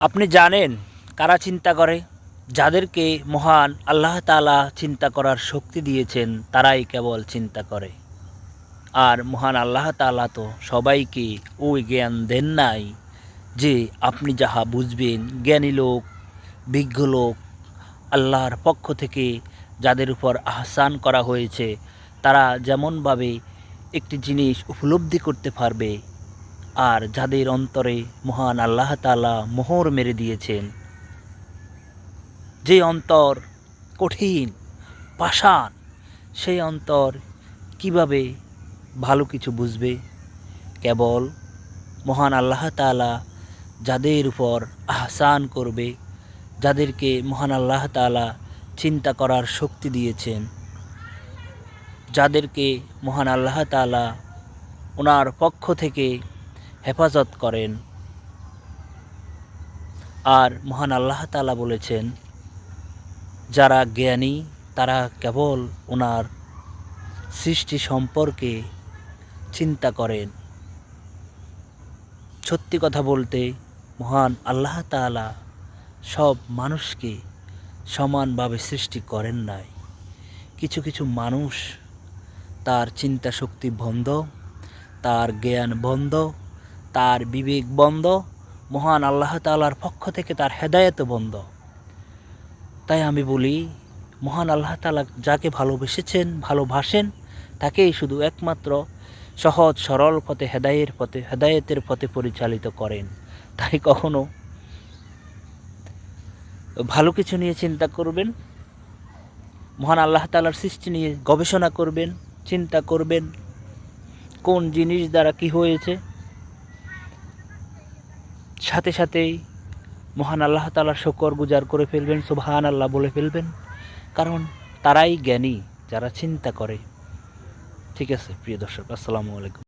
আপনি জানেন কারা চিন্তা করে? যাদেরকে মহান আল্লাহ তাআলা চিন্তা করার শক্তি দিয়েছেন তারাই কেবল চিন্তা করে। আর মহান আল্লাহ তাআলা তো সবাইকে ওই জ্ঞান দেন নাই যে আপনি যাহা বুঝবেন। জ্ঞানী লোক, বিজ্ঞ লোক আল্লাহর পক্ষ থেকে যাদের উপর আহসান করা হয়েছে তারা যেমনভাবে একটি জিনিস উপলব্ধি করতে পারবে, আর যাদের অন্তরে মহান আল্লাহ তাআলা মোহর মেরে দিয়েছেন, যে অন্তর কঠিন পাষাণ, সেই অন্তর কিভাবে ভালো কিছু বুঝবে? কেবল মহান আল্লাহ তাআলা যাদের উপর আহসান করবে, যাদেরকে মহান আল্লাহ তাআলা চিন্তা করার শক্তি দিয়েছেন, যাদেরকে মহান আল্লাহ তাআলা ওনার পক্ষ থেকে হেফাজত করেন। আর মহান আল্লাহ তাআলা বলেছেন, যারা জ্ঞানী তারা কেবল ওনার সৃষ্টি সম্পর্কে চিন্তা করেন। সত্যি কথা বলতে মহান আল্লাহ তাআলা সব মানুষকে সমানভাবে সৃষ্টি করেন নাই। কিছু কিছু মানুষ তার চিন্তা শক্তি বন্ধ, তার জ্ঞান বন্ধ, তার বিবেক বন্ধ, মহান আল্লাহ তাআলার পক্ষ থেকে তার হেদায়েত বন্ধ। তাই আমি বলি, মহান আল্লাহ তাআলা যাকে ভালোবেসেছেন, ভালোবাসেন, তাকেই শুধু একমাত্র সহজ সরল পথে হেদায়েতের পথে পরিচালিত করেন। তাই কখনো ভালো কিছু নিয়ে চিন্তা করবেন, মহান আল্লাহ তাআলার সৃষ্টি নিয়ে গবেষণা করবেন, চিন্তা করবেন কোন জিনিস দ্বারা কি হয়েছে, সাথে সাথেই মহান আল্লাহ তাআলার শুকর গুজার করে ফেলবেন, সুবহানাল্লাহ বলে ফেলবেন। কারণ তারাই জ্ঞানী যারা চিন্তা করে। ঠিক আছে প্রিয় দর্শক, আসসালামু আলাইকুম।